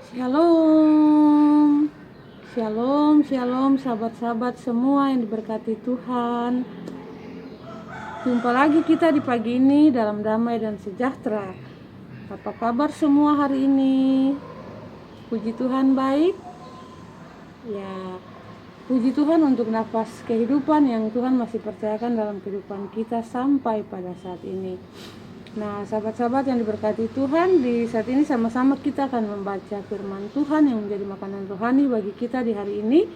Shalom, shalom, shalom sahabat-sahabat semua yang diberkati Tuhan. Jumpa lagi kita di pagi ini dalam damai dan sejahtera. Apa kabar semua hari ini? Puji Tuhan baik. Ya, puji Tuhan untuk nafas kehidupan yang Tuhan masih percayakan dalam kehidupan kita sampai pada saat ini. Nah, sahabat-sahabat yang diberkati Tuhan, di saat ini sama-sama kita akan membaca firman Tuhan yang menjadi makanan rohani bagi kita di hari ini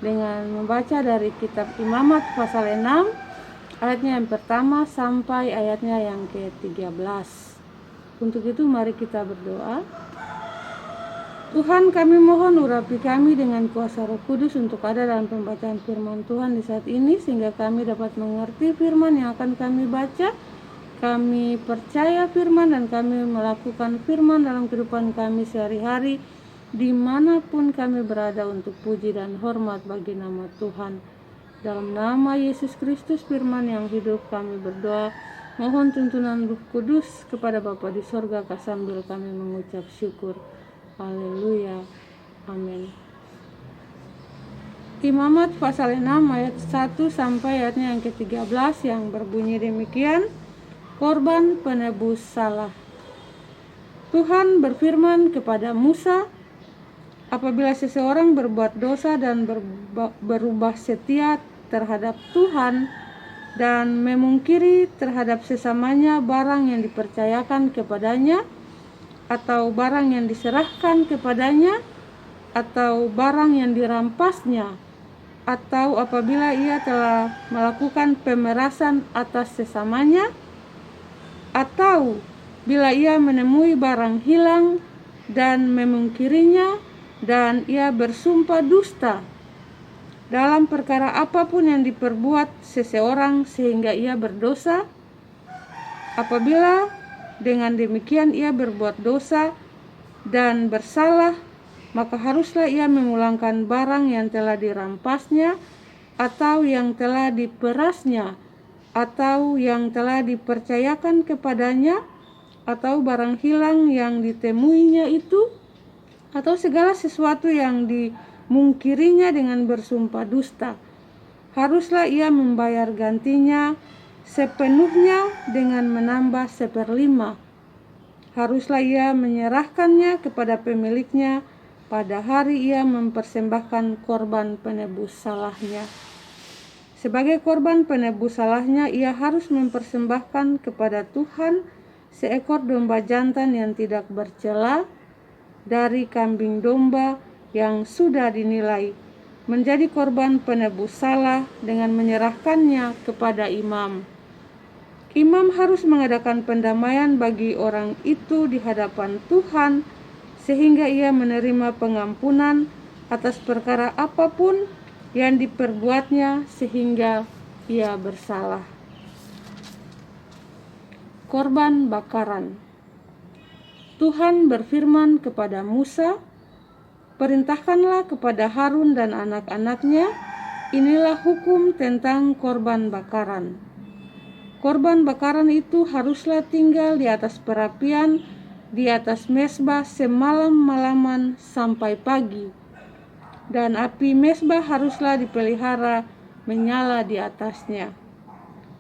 dengan membaca dari kitab Imamat pasal 6 ayatnya yang pertama sampai ayatnya yang ke-13. Untuk itu mari kita berdoa. Tuhan, kami mohon urapi kami dengan kuasa Roh Kudus untuk ada dalam pembacaan firman Tuhan di saat ini sehingga kami dapat mengerti firman yang akan kami baca. Kami percaya firman dan kami melakukan firman dalam kehidupan kami sehari-hari dimanapun kami berada untuk puji dan hormat bagi nama Tuhan. Dalam nama Yesus Kristus firman yang hidup kami berdoa, mohon tuntunan Roh Kudus kepada Bapa di sorga sambil kami mengucap syukur. Haleluya, amin. Imamat pasal 6 ayat 1 sampai ayatnya yang ke-13 yang berbunyi demikian. Korban penebus salah. Tuhan berfirman kepada Musa, apabila seseorang berbuat dosa dan berubah setia terhadap Tuhan dan memungkiri terhadap sesamanya barang yang dipercayakan kepadanya atau barang yang diserahkan kepadanya atau barang yang dirampasnya, atau apabila ia telah melakukan pemerasan atas sesamanya, atau bila ia menemui barang hilang dan memungkirinya dan ia bersumpah dusta dalam perkara apapun yang diperbuat seseorang sehingga ia berdosa, apabila dengan demikian ia berbuat dosa dan bersalah, maka haruslah ia memulangkan barang yang telah dirampasnya atau yang telah diperasnya atau yang telah dipercayakan kepadanya, atau barang hilang yang ditemuinya itu, atau segala sesuatu yang dimungkirinya dengan bersumpah dusta. Haruslah ia membayar gantinya sepenuhnya dengan menambah 1/5. Haruslah ia menyerahkannya kepada pemiliknya pada hari ia mempersembahkan korban penebus salahnya. Sebagai korban penebus salahnya, ia harus mempersembahkan kepada Tuhan seekor domba jantan yang tidak bercela dari kambing domba yang sudah dinilai, menjadi korban penebus salah dengan menyerahkannya kepada imam. Imam harus mengadakan pendamaian bagi orang itu di hadapan Tuhan, sehingga ia menerima pengampunan atas perkara apapun yang diperbuatnya sehingga ia bersalah. Korban bakaran. Tuhan berfirman kepada Musa, perintahkanlah kepada Harun dan anak-anaknya, inilah hukum tentang korban bakaran. Korban bakaran itu haruslah tinggal di atas perapian, di atas mezbah semalam-malaman sampai pagi. Dan api mezbah haruslah dipelihara menyala di atasnya.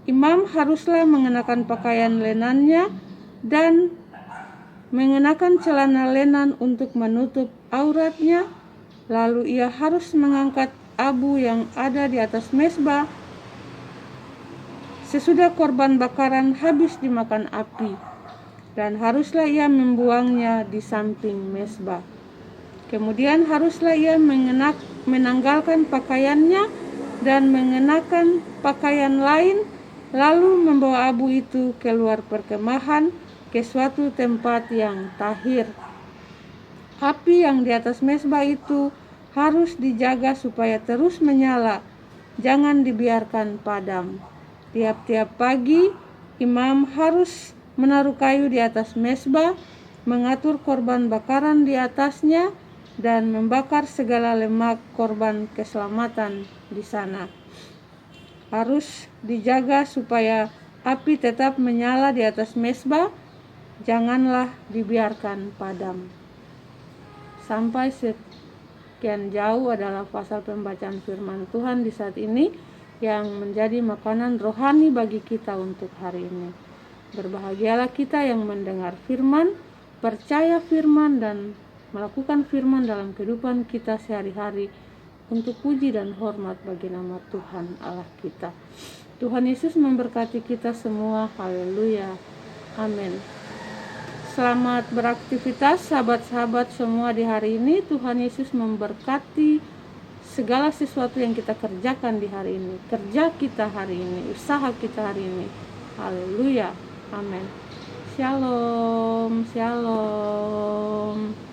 Imam haruslah mengenakan pakaian lenannya dan mengenakan celana lenan untuk menutup auratnya. Lalu ia harus mengangkat abu yang ada di atas mezbah sesudah korban bakaran habis dimakan api, dan haruslah ia membuangnya di samping mezbah. Kemudian haruslah ia menanggalkan pakaiannya dan mengenakan pakaian lain, lalu membawa abu itu keluar perkemahan ke suatu tempat yang tahir. Api yang di atas mezbah itu harus dijaga supaya terus menyala, jangan dibiarkan padam. Tiap-tiap pagi, imam harus menaruh kayu di atas mezbah, mengatur korban bakaran di atasnya, dan membakar segala lemak korban keselamatan di sana. Harus dijaga supaya api tetap menyala di atas mezbah, janganlah dibiarkan padam. sampai sekian jauh adalah pasal pembacaan firman Tuhan di saat ini yang menjadi makanan rohani bagi kita untuk hari ini. Berbahagialah kita yang mendengar firman, percaya firman, dan melakukan firman dalam kehidupan kita sehari-hari untuk puji dan hormat bagi nama Tuhan Allah kita. Tuhan Yesus memberkati kita semua. Haleluya. Amin. Selamat beraktivitas sahabat-sahabat semua di hari ini. Tuhan Yesus memberkati segala sesuatu yang kita kerjakan di hari ini, kerja kita hari ini, usaha kita hari ini. Haleluya. Amin. Shalom. Shalom.